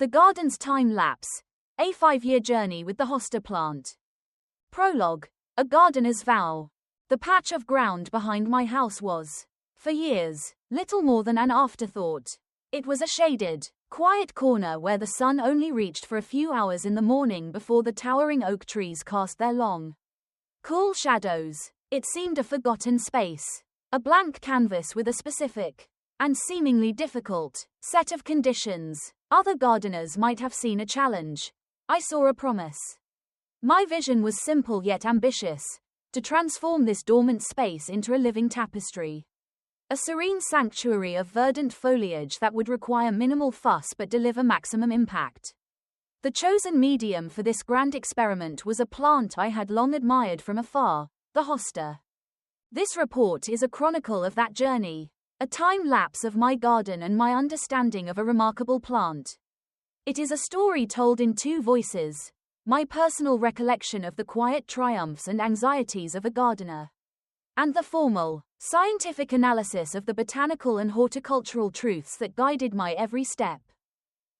The garden's time-lapse. A 5-year journey with the Hosta plant. Prologue. A gardener's vow. The patch of ground behind my house was, for years, little more than an afterthought. It was a shaded, quiet corner where the sun only reached for a few hours in the morning before the towering oak trees cast their long, cool shadows. It seemed a forgotten space. A blank canvas with a specific, and seemingly difficult, set of conditions. Other gardeners might have seen a challenge. I saw a promise. My vision was simple yet ambitious, to transform this dormant space into a living tapestry. A serene sanctuary of verdant foliage that would require minimal fuss but deliver maximum impact. The chosen medium for this grand experiment was a plant I had long admired from afar, the Hosta. This report is a chronicle of that journey, a time-lapse of my garden and my understanding of a remarkable plant. It is a story told in two voices, my personal recollection of the quiet triumphs and anxieties of a gardener, and the formal, scientific analysis of the botanical and horticultural truths that guided my every step.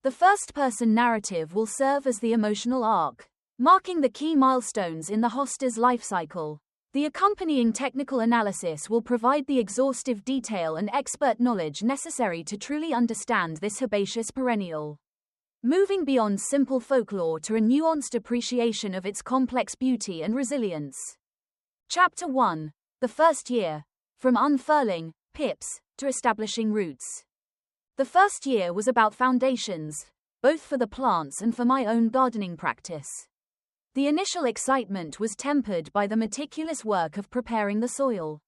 The first-person narrative will serve as the emotional arc, marking the key milestones in the Hosta's life cycle. The accompanying technical analysis will provide the exhaustive detail and expert knowledge necessary to truly understand this herbaceous perennial. Moving beyond simple folklore to a nuanced appreciation of its complex beauty and resilience. Chapter 1. The first year. From unfurling pips to establishing roots. The first year was about foundations, both for the plants and for my own gardening practice. The initial excitement was tempered by the meticulous work of preparing the soil.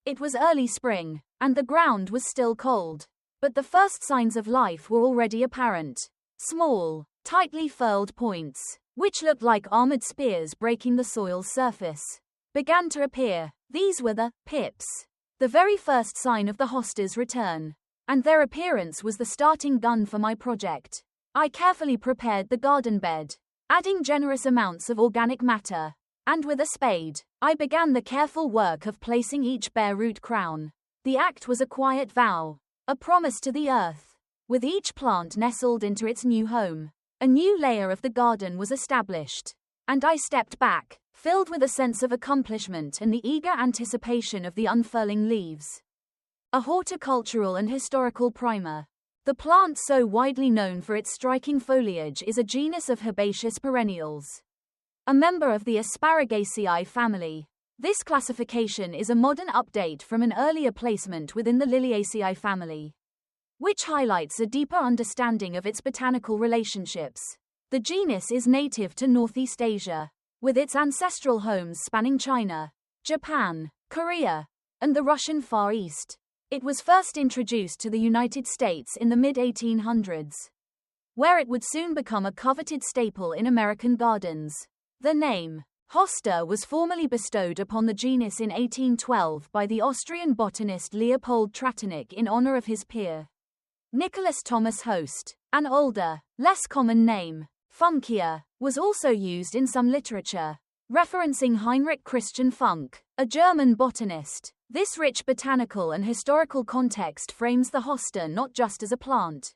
It was early spring, and the ground was still cold, but the first signs of life were already apparent. Small, tightly furled points, which looked like armored spears breaking the soil's surface, began to appear. These were the pips, the very first sign of the Hosta's return, and their appearance was the starting gun for my project. I carefully prepared the garden bed, adding generous amounts of organic matter, and with a spade, I began the careful work of placing each bare root crown. The act was a quiet vow, a promise to the earth. With each plant nestled into its new home, a new layer of the garden was established, and I stepped back, filled with a sense of accomplishment and the eager anticipation of the unfurling leaves. A horticultural and historical primer. The plant so widely known for its striking foliage is a genus of herbaceous perennials. A member of the Asparaceae family, this classification is a modern update from an earlier placement within the Liliaceae family, which highlights a deeper understanding of its botanical relationships. The genus is native to Northeast Asia, with its ancestral homes spanning China, Japan, Korea, and the Russian Far East. It was first introduced to the United States in the mid-1800s, where it would soon become a coveted staple in American gardens. The name, Hosta, was formally bestowed upon the genus in 1812 by the Austrian botanist Leopold Trattenig in honor of his peer, Nicholas Thomas Host. An older, less common name, Funkia, was also used in some literature, referencing Heinrich Christian Funk, a German botanist. This rich botanical and historical context frames the Hosta not just as a plant,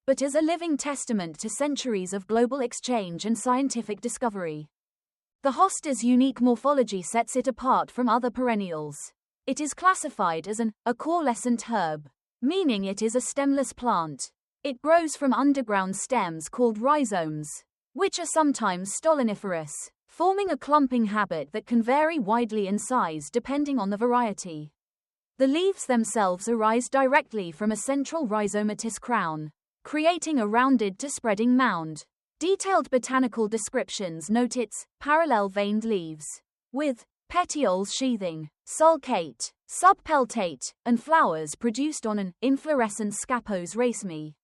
but as a living testament to centuries of global exchange and scientific discovery. The Hosta's unique morphology sets it apart from other perennials. It is classified as an arborescent herb, meaning it is a stemless plant. It grows from underground stems called rhizomes, which are sometimes stoloniferous, forming a clumping habit that can vary widely in size depending on the variety. The leaves themselves arise directly from a central rhizomatous crown, creating a rounded to spreading mound. Detailed botanical descriptions note its parallel-veined leaves, with petioles sheathing, sulcate, subpeltate, and flowers produced on an inflorescent scapos racemi.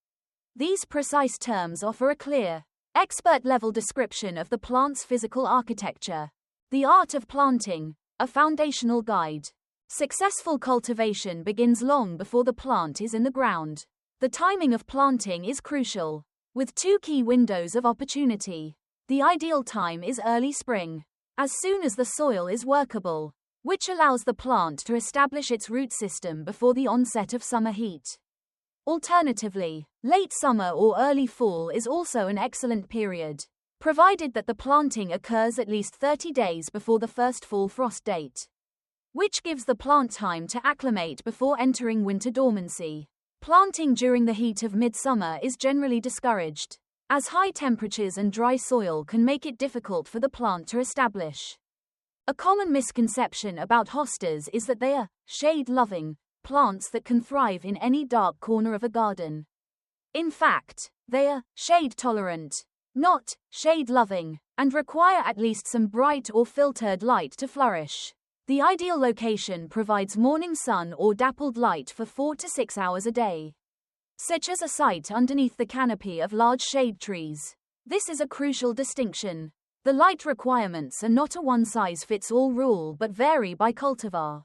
These precise terms offer a clear, expert-level description of the plant's physical architecture. The art of planting, a foundational guide. Successful cultivation begins long before the plant is in the ground. The timing of planting is crucial, with two key windows of opportunity. The ideal time is early spring, as soon as the soil is workable, which allows the plant to establish its root system before the onset of summer heat. Alternatively, late summer or early fall is also an excellent period, provided that the planting occurs at least 30 days before the first fall frost date, which gives the plant time to acclimate before entering winter dormancy. Planting during the heat of midsummer is generally discouraged, as high temperatures and dry soil can make it difficult for the plant to establish. A common misconception about hostas is that they are shade-loving plants that can thrive in any dark corner of a garden. In fact, they are shade-tolerant, not shade-loving, and require at least some bright or filtered light to flourish. The ideal location provides morning sun or dappled light for 4 to 6 hours a day, such as a site underneath the canopy of large shade trees. This is a crucial distinction. The light requirements are not a one-size-fits-all rule but vary by cultivar.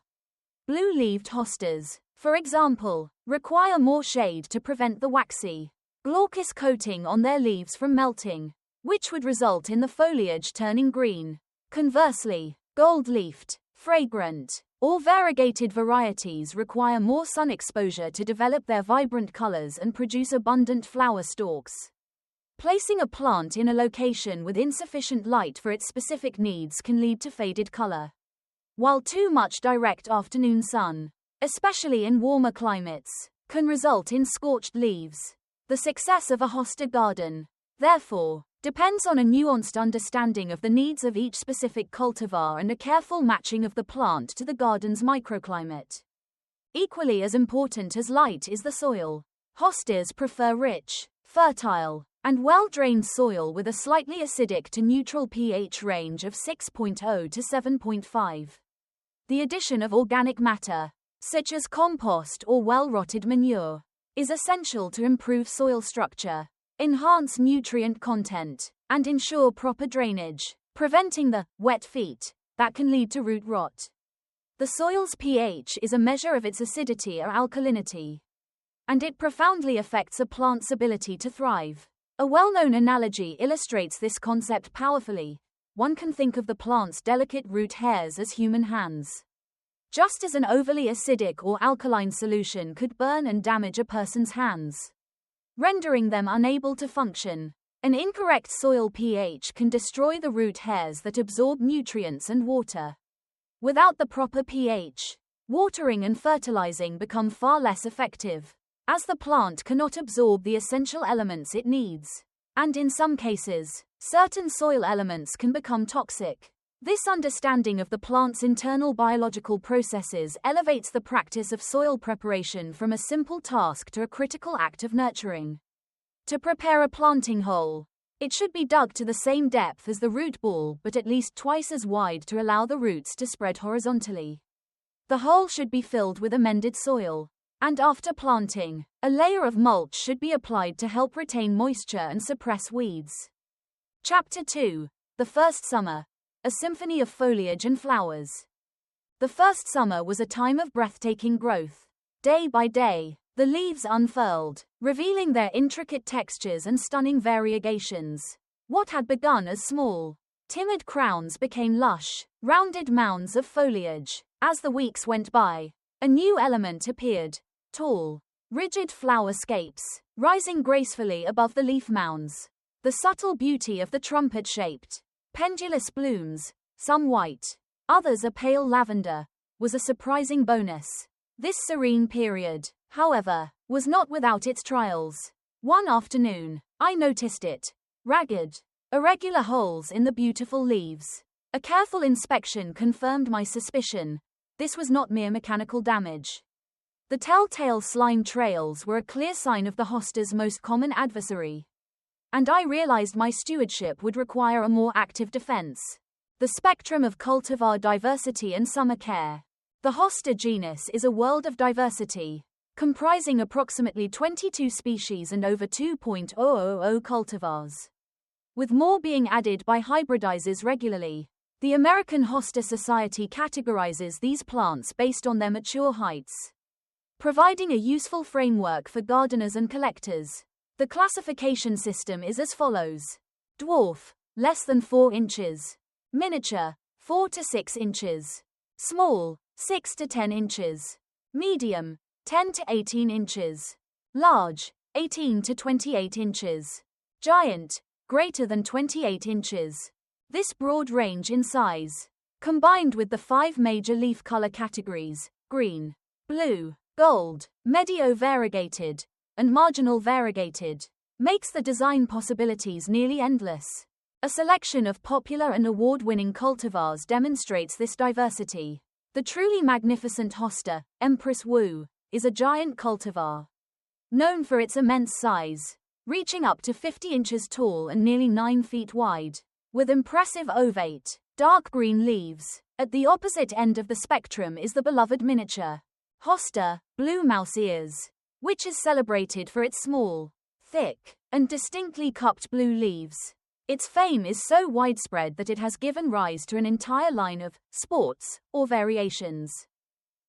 Blue-leaved hostas, for example, require more shade to prevent the waxy, glaucous coating on their leaves from melting, which would result in the foliage turning green. Conversely, gold-leafed, fragrant, or variegated varieties require more sun exposure to develop their vibrant colors and produce abundant flower stalks. Placing a plant in a location with insufficient light for its specific needs can lead to faded color, while too much direct afternoon sun, especially in warmer climates, can result in scorched leaves. The success of a hosta garden, therefore, depends on a nuanced understanding of the needs of each specific cultivar and a careful matching of the plant to the garden's microclimate. Equally as important as light is the soil. Hostas prefer rich, fertile, and well-drained soil with a slightly acidic to neutral pH range of 6.0 to 7.5. The addition of organic matter, such as compost or well-rotted manure, is essential to improve soil structure, enhance nutrient content, and ensure proper drainage, preventing the wet feet that can lead to root rot. The soil's pH is a measure of its acidity or alkalinity, and it profoundly affects a plant's ability to thrive. A well-known analogy illustrates this concept powerfully. One can think of the plant's delicate root hairs as human hands. Just as an overly acidic or alkaline solution could burn and damage a person's hands, rendering them unable to function, an incorrect soil pH can destroy the root hairs that absorb nutrients and water. Without the proper pH, watering and fertilizing become far less effective, as the plant cannot absorb the essential elements it needs, and in some cases, certain soil elements can become toxic. This understanding of the plant's internal biological processes elevates the practice of soil preparation from a simple task to a critical act of nurturing. To prepare a planting hole, it should be dug to the same depth as the root ball but at least twice as wide to allow the roots to spread horizontally. The hole should be filled with amended soil, and after planting, a layer of mulch should be applied to help retain moisture and suppress weeds. Chapter 2. The First Summer. A symphony of foliage and flowers. The first summer was a time of breathtaking growth. Day by day, the leaves unfurled, revealing their intricate textures and stunning variegations. What had begun as small, timid crowns became lush, rounded mounds of foliage. As the weeks went by, a new element appeared. Tall, rigid flower scapes, rising gracefully above the leaf mounds. The subtle beauty of the trumpet-shaped, pendulous blooms, some white, others a pale lavender, was a surprising bonus. This serene period, however, was not without its trials. One afternoon, I noticed it. Ragged, irregular holes in the beautiful leaves. A careful inspection confirmed my suspicion. This was not mere mechanical damage. The telltale slime trails were a clear sign of the hosta's most common adversary, and I realized my stewardship would require a more active defense. The spectrum of cultivar diversity and summer care. The Hosta genus is a world of diversity, comprising approximately 22 species and over 2,000 cultivars, with more being added by hybridizers regularly. The American Hosta Society categorizes these plants based on their mature heights, providing a useful framework for gardeners and collectors. The classification system is as follows. Dwarf, less than 4 inches. Miniature, 4 to 6 inches. Small, 6 to 10 inches. Medium, 10 to 18 inches. Large, 18 to 28 inches. Giant, greater than 28 inches. This broad range in size, combined with the 5 major leaf color categories, green, blue, gold, medio-variegated, and marginal variegated, makes the design possibilities nearly endless. A selection of popular and award-winning cultivars demonstrates this diversity. The truly magnificent Hosta, Empress Wu, is a giant cultivar. Known for its immense size, reaching up to 50 inches tall and nearly 9 feet wide, with impressive ovate, dark green leaves. At the opposite end of the spectrum is the beloved miniature Hosta, blue mouse ears, which is celebrated for its small, thick, and distinctly cupped blue leaves. Its fame is so widespread that it has given rise to an entire line of sports or variations.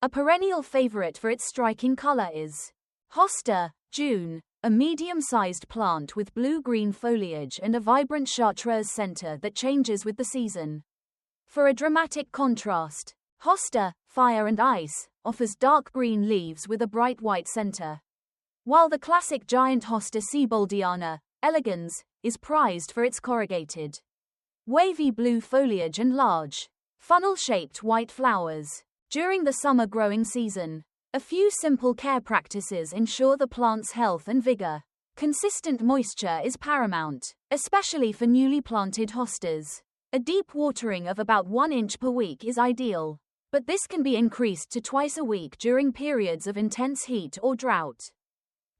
A perennial favorite for its striking color is Hosta, June, a medium-sized plant with blue-green foliage and a vibrant chartreuse center that changes with the season. For a dramatic contrast, Hosta, Fire and Ice, offers dark green leaves with a bright white center. While the classic giant Hosta Seaboldiana, elegans, is prized for its corrugated, wavy blue foliage and large, funnel-shaped white flowers. During the summer growing season, a few simple care practices ensure the plant's health and vigor. Consistent moisture is paramount, especially for newly planted hostas. A deep watering of about 1 inch per week is ideal, but this can be increased to twice a week during periods of intense heat or drought.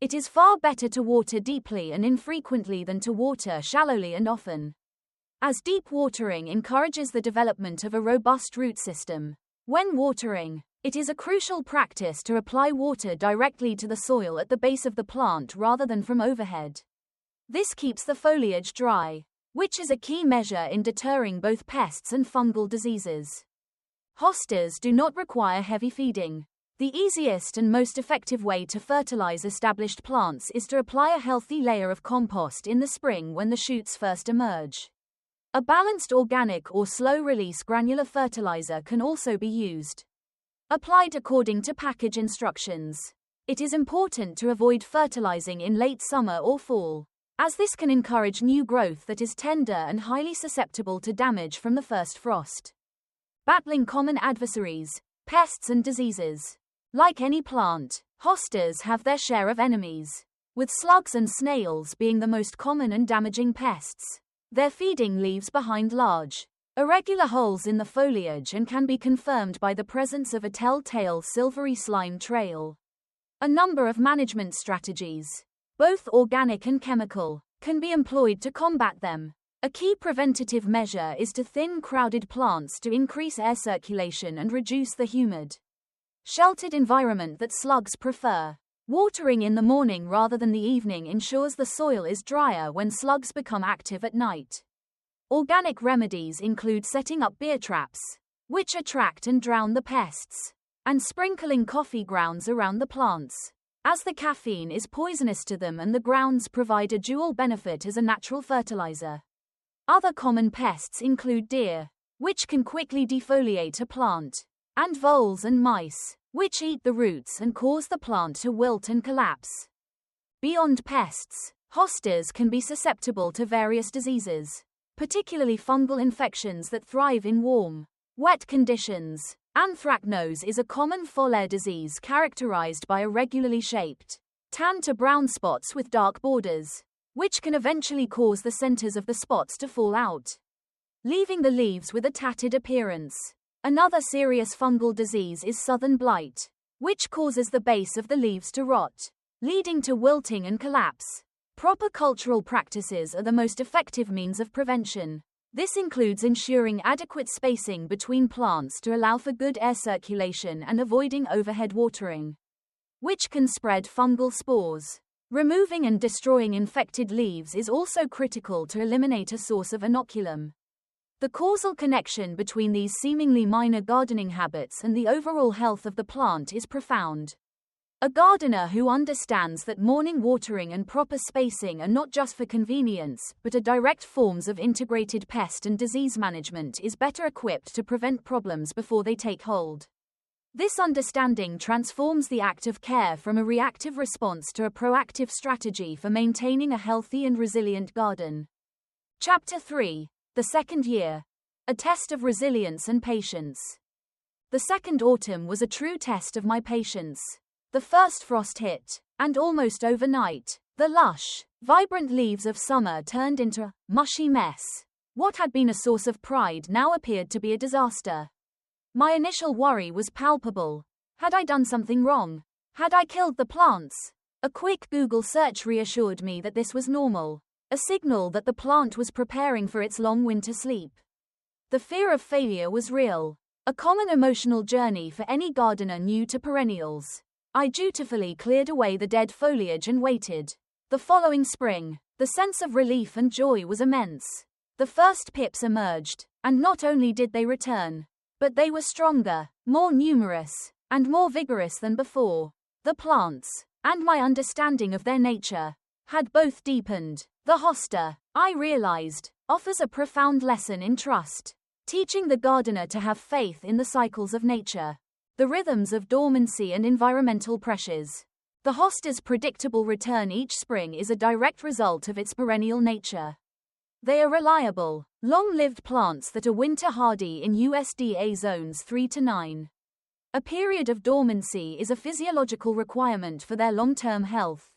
It is far better to water deeply and infrequently than to water shallowly and often, as deep watering encourages the development of a robust root system. When watering, it is a crucial practice to apply water directly to the soil at the base of the plant rather than from overhead. This keeps the foliage dry, which is a key measure in deterring both pests and fungal diseases. Hostas do not require heavy feeding. The easiest and most effective way to fertilize established plants is to apply a healthy layer of compost in the spring when the shoots first emerge. A balanced organic or slow-release granular fertilizer can also be used. Applied according to package instructions. It is important to avoid fertilizing in late summer or fall, as this can encourage new growth that is tender and highly susceptible to damage from the first frost. Battling common adversaries, pests and diseases. Like any plant, hostas have their share of enemies, with slugs and snails being the most common and damaging pests. Their feeding leaves behind large, irregular holes in the foliage and can be confirmed by the presence of a telltale silvery slime trail. A number of management strategies, both organic and chemical, can be employed to combat them. A key preventative measure is to thin crowded plants to increase air circulation and reduce the humid, sheltered environment that slugs prefer. Watering in the morning rather than the evening ensures the soil is drier when slugs become active at night. Organic remedies include setting up beer traps, which attract and drown the pests, and sprinkling coffee grounds around the plants, as the caffeine is poisonous to them and the grounds provide a dual benefit as a natural fertilizer. Other common pests include deer, which can quickly defoliate a plant, and voles and mice, which eat the roots and cause the plant to wilt and collapse. Beyond pests, hostas can be susceptible to various diseases, particularly fungal infections that thrive in warm, wet conditions. Anthracnose is a common foliar disease characterized by irregularly shaped, tan to brown spots with dark borders, which can eventually cause the centers of the spots to fall out, leaving the leaves with a tattered appearance. Another serious fungal disease is southern blight, which causes the base of the leaves to rot, leading to wilting and collapse. Proper cultural practices are the most effective means of prevention. This includes ensuring adequate spacing between plants to allow for good air circulation and avoiding overhead watering, which can spread fungal spores. Removing and destroying infected leaves is also critical to eliminate a source of inoculum. The causal connection between these seemingly minor gardening habits and the overall health of the plant is profound. A gardener who understands that morning watering and proper spacing are not just for convenience but are direct forms of integrated pest and disease management is better equipped to prevent problems before they take hold. This understanding transforms the act of care from a reactive response to a proactive strategy for maintaining a healthy and resilient garden. Chapter 3. The Second Year. A Test of Resilience and Patience. The second autumn was a true test of my patience. The first frost hit, and almost overnight, the lush, vibrant leaves of summer turned into a mushy mess. What had been a source of pride now appeared to be a disaster. My initial worry was palpable. Had I done something wrong? Had I killed the plants? A quick Google search reassured me that this was normal, a signal that the plant was preparing for its long winter sleep. The fear of failure was real, a common emotional journey for any gardener new to perennials. I dutifully cleared away the dead foliage and waited. The following spring, the sense of relief and joy was immense. The first pips emerged, and not only did they return, but they were stronger, more numerous, and more vigorous than before. The plants, and my understanding of their nature, had both deepened. The hosta, I realized, offers a profound lesson in trust, teaching the gardener to have faith in the cycles of nature, the rhythms of dormancy and environmental pressures. The hosta's predictable return each spring is a direct result of its perennial nature. They are reliable, long-lived plants that are winter-hardy in USDA zones 3 to 9. A period of dormancy is a physiological requirement for their long-term health,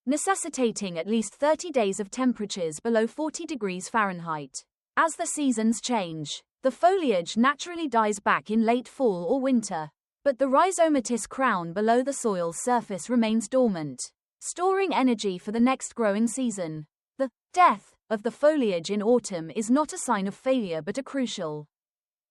necessitating at least 30 days of temperatures below 40 degrees Fahrenheit. As the seasons change, the foliage naturally dies back in late fall or winter, but the rhizomatous crown below the soil's surface remains dormant, storing energy for the next growing season. The death of the foliage in autumn is not a sign of failure but a crucial,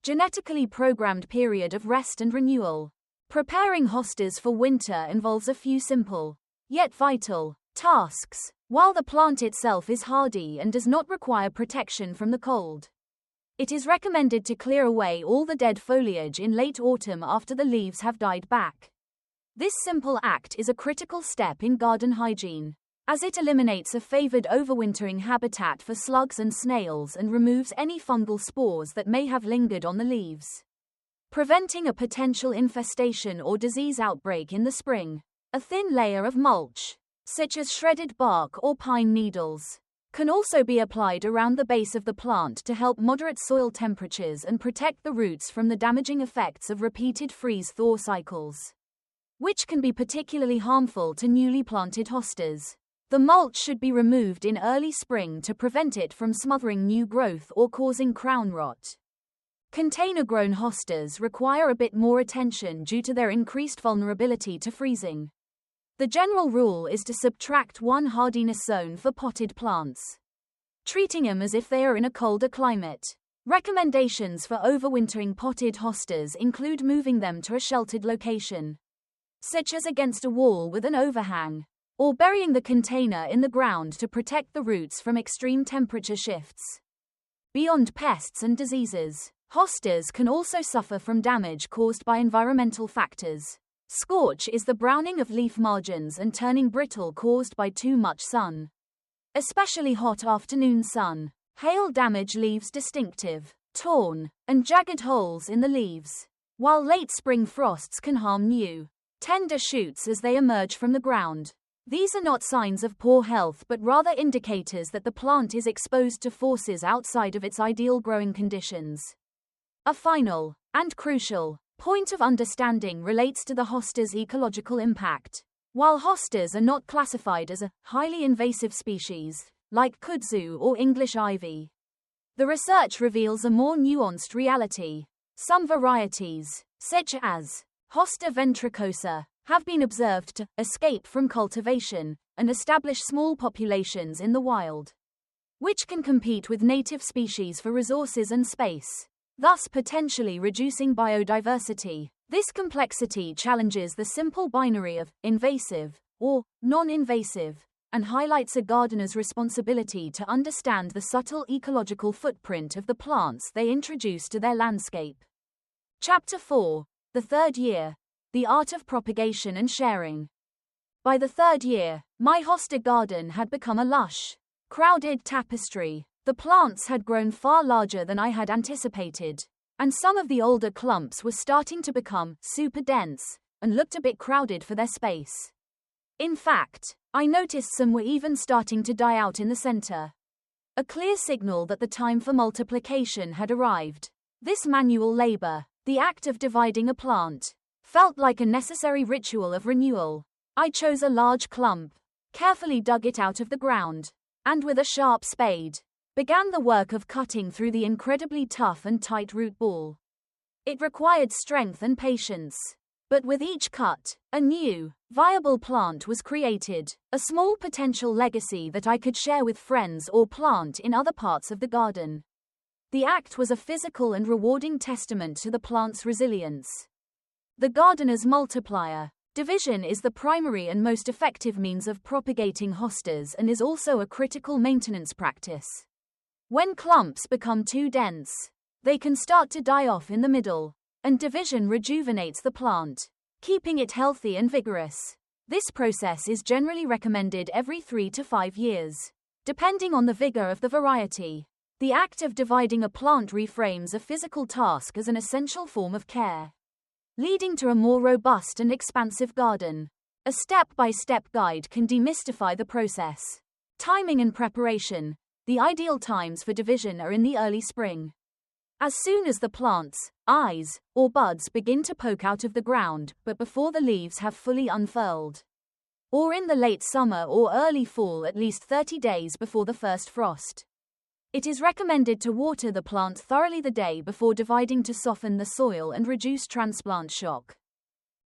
genetically programmed period of rest and renewal. Preparing hostas for winter involves a few simple, yet vital, tasks, while the plant itself is hardy and does not require protection from the cold. It is recommended to clear away all the dead foliage in late autumn after the leaves have died back. This simple act is a critical step in garden hygiene, as it eliminates a favored overwintering habitat for slugs and snails and removes any fungal spores that may have lingered on the leaves, preventing a potential infestation or disease outbreak in the spring. A thin layer of mulch, such as shredded bark or pine needles, can also be applied around the base of the plant to help moderate soil temperatures and protect the roots from the damaging effects of repeated freeze-thaw cycles, which can be particularly harmful to newly planted hostas. The mulch should be removed in early spring to prevent it from smothering new growth or causing crown rot. Container-grown hostas require a bit more attention due to their increased vulnerability to freezing. The general rule is to subtract one hardiness zone for potted plants, treating them as if they are in a colder climate. Recommendations for overwintering potted hostas include moving them to a sheltered location, such as against a wall with an overhang, or burying the container in the ground to protect the roots from extreme temperature shifts. Beyond pests and diseases, hostas can also suffer from damage caused by environmental factors. Scorch is the browning of leaf margins and turning brittle caused by too much sun, especially hot afternoon sun. Hail damage leaves distinctive, torn, and jagged holes in the leaves, while late spring frosts can harm new, tender shoots as they emerge from the ground. These are not signs of poor health but rather indicators that the plant is exposed to forces outside of its ideal growing conditions. A final, and crucial, point of understanding relates to the hosta's ecological impact. While hostas are not classified as a highly invasive species, like kudzu or English ivy, the research reveals a more nuanced reality. Some varieties, such as Hosta ventricosa, have been observed to escape from cultivation and establish small populations in the wild, which can compete with native species for resources and space, thus potentially reducing biodiversity. This complexity challenges the simple binary of invasive or non-invasive and highlights a gardener's responsibility to understand the subtle ecological footprint of the plants they introduce to their landscape. Chapter 4. The Third Year. The Art of Propagation and Sharing. By the third year, my hosta garden had become a lush, crowded tapestry. The plants had grown far larger than I had anticipated, and some of the older clumps were starting to become super dense and looked a bit crowded for their space. In fact, I noticed some were even starting to die out in the center. A clear signal that the time for multiplication had arrived. This manual labor, the act of dividing a plant, felt like a necessary ritual of renewal. I chose a large clump, carefully dug it out of the ground, and with a sharp spade, began the work of cutting through the incredibly tough and tight root ball. It required strength and patience. But with each cut, a new, viable plant was created, a small potential legacy that I could share with friends or plant in other parts of the garden. The act was a physical and rewarding testament to the plant's resilience. The gardener's multiplier. Division is the primary and most effective means of propagating hostas and is also a critical maintenance practice. When clumps become too dense, they can start to die off in the middle, and division rejuvenates the plant, keeping it healthy and vigorous. This process is generally recommended every 3 to 5 years, depending on the vigor of the variety. The act of dividing a plant reframes a physical task as an essential form of care, leading to a more robust and expansive garden. A step-by-step guide can demystify the process. Timing and preparation. The ideal times for division are in the early spring. As soon as the plant's eyes or buds begin to poke out of the ground, but before the leaves have fully unfurled. Or in the late summer or early fall, at least 30 days before the first frost. It is recommended to water the plant thoroughly the day before dividing to soften the soil and reduce transplant shock.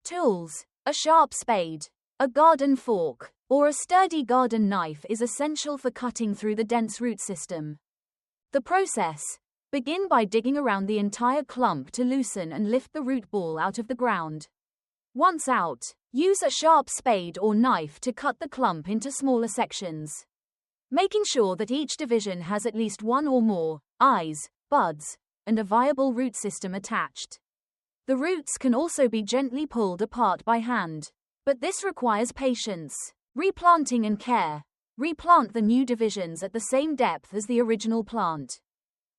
Tools. A sharp spade, a garden fork, or a sturdy garden knife is essential for cutting through the dense root system. The process. Begin by digging around the entire clump to loosen and lift the root ball out of the ground. Once out, use a sharp spade or knife to cut the clump into smaller sections, making sure that each division has at least one or more eyes, buds, and a viable root system attached. The roots can also be gently pulled apart by hand, but this requires patience, replanting and care. Replant the new divisions at the same depth as the original plant,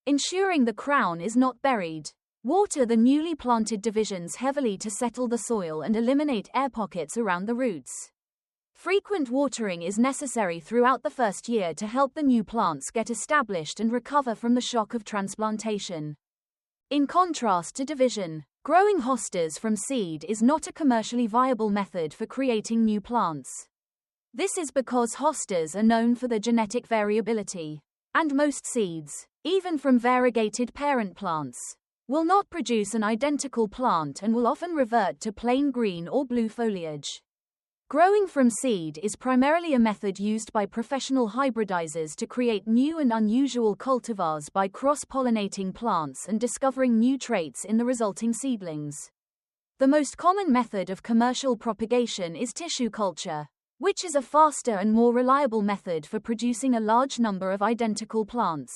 ensuring the crown is not buried. Water the newly planted divisions heavily to settle the soil and eliminate air pockets around the roots. Frequent watering is necessary throughout the first year to help the new plants get established and recover from the shock of transplantation. In contrast to division, growing hostas from seed is not a commercially viable method for creating new plants. This is because hostas are known for their genetic variability, and most seeds, even from variegated parent plants, will not produce an identical plant and will often revert to plain green or blue foliage. Growing from seed is primarily a method used by professional hybridizers to create new and unusual cultivars by cross-pollinating plants and discovering new traits in the resulting seedlings. The most common method of commercial propagation is tissue culture, which is a faster and more reliable method for producing a large number of identical plants.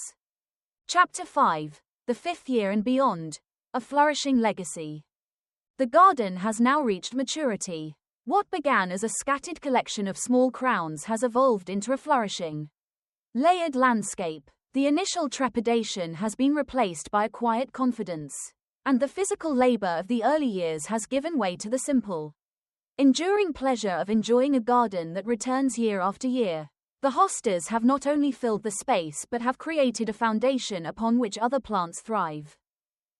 Chapter 5. The fifth year and beyond. A flourishing legacy. The garden has now reached maturity. What began as a scattered collection of small crowns has evolved into a flourishing, layered landscape. The initial trepidation has been replaced by a quiet confidence, and the physical labor of the early years has given way to the simple, enduring pleasure of enjoying a garden that returns year after year. The hostas have not only filled the space but have created a foundation upon which other plants thrive.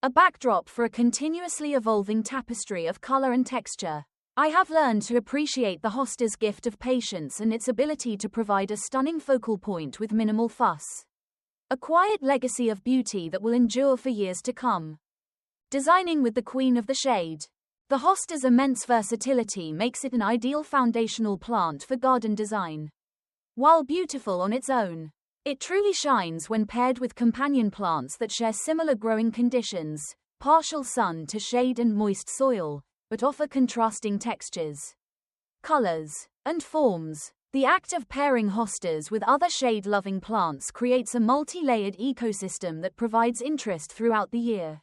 A backdrop for a continuously evolving tapestry of color and texture. I have learned to appreciate the hosta's gift of patience and its ability to provide a stunning focal point with minimal fuss. A quiet legacy of beauty that will endure for years to come. Designing with the Queen of the Shade. The hosta's immense versatility makes it an ideal foundational plant for garden design. While beautiful on its own, it truly shines when paired with companion plants that share similar growing conditions, partial sun to shade and moist soil, but offer contrasting textures, colors, and forms. The act of pairing hostas with other shade-loving plants creates a multi-layered ecosystem that provides interest throughout the year.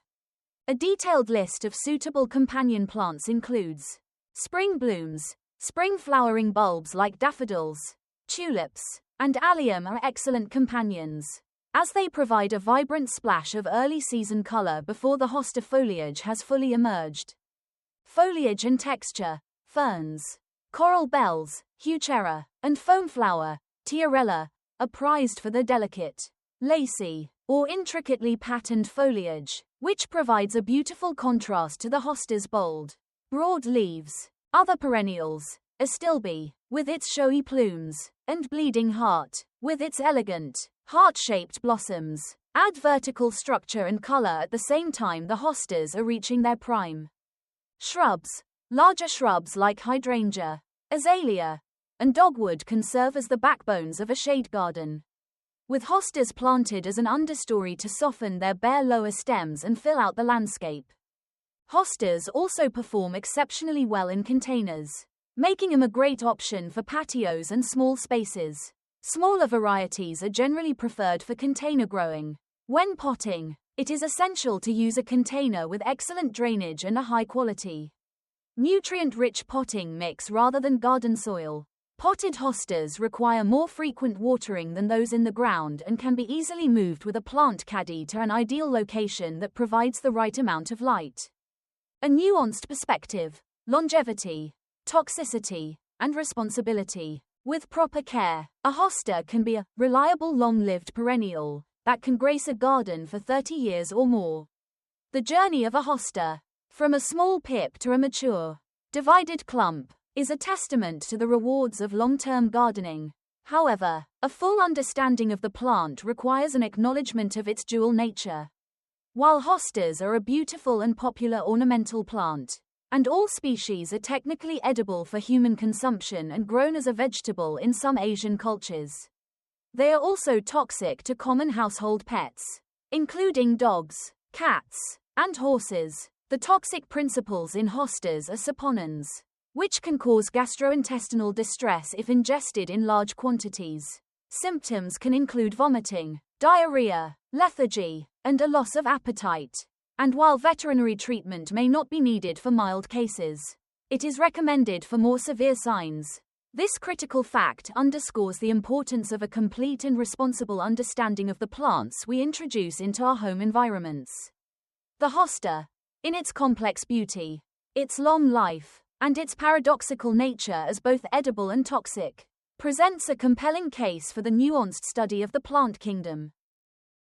A detailed list of suitable companion plants includes spring blooms. Spring flowering bulbs like daffodils, tulips, and allium are excellent companions. as they provide a vibrant splash of early-season color before the hosta foliage has fully emerged. Foliage and texture. Ferns, coral bells, heuchera, and foamflower, tiarella, are prized for their delicate, lacy, or intricately patterned foliage, which provides a beautiful contrast to the hosta's bold, broad leaves. Other perennials, astilbe, with its showy plumes, and bleeding heart, with its elegant, heart-shaped blossoms, add vertical structure and color at the same time the hostas are reaching their prime. Shrubs. Larger shrubs like hydrangea, azalea, and dogwood can serve as the backbones of a shade garden, with hostas planted as an understory to soften their bare lower stems and fill out the landscape. Hostas also perform exceptionally well in containers, making them a great option for patios and small spaces. Smaller varieties are generally preferred for container growing. When potting, it is essential to use a container with excellent drainage and a high-quality, nutrient-rich potting mix rather than garden soil. Potted hostas require more frequent watering than those in the ground and can be easily moved with a plant caddy to an ideal location that provides the right amount of light. A nuanced perspective. Longevity, toxicity, and responsibility. With proper care, a hosta can be a reliable long-lived perennial that can grace a garden for 30 years or more. The journey of a hosta, from a small pip to a mature, divided clump, is a testament to the rewards of long-term gardening. However, a full understanding of the plant requires an acknowledgement of its dual nature. While hostas are a beautiful and popular ornamental plant, and all species are technically edible for human consumption and grown as a vegetable in some Asian cultures, they are also toxic to common household pets, including dogs, cats, and horses. The toxic principles in hostas are saponins, which can cause gastrointestinal distress if ingested in large quantities. Symptoms can include vomiting, diarrhea, lethargy, and a loss of appetite. And while veterinary treatment may not be needed for mild cases, it is recommended for more severe signs. This critical fact underscores the importance of a complete and responsible understanding of the plants we introduce into our home environments. The hosta, in its complex beauty, its long life, and its paradoxical nature as both edible and toxic, presents a compelling case for the nuanced study of the plant kingdom.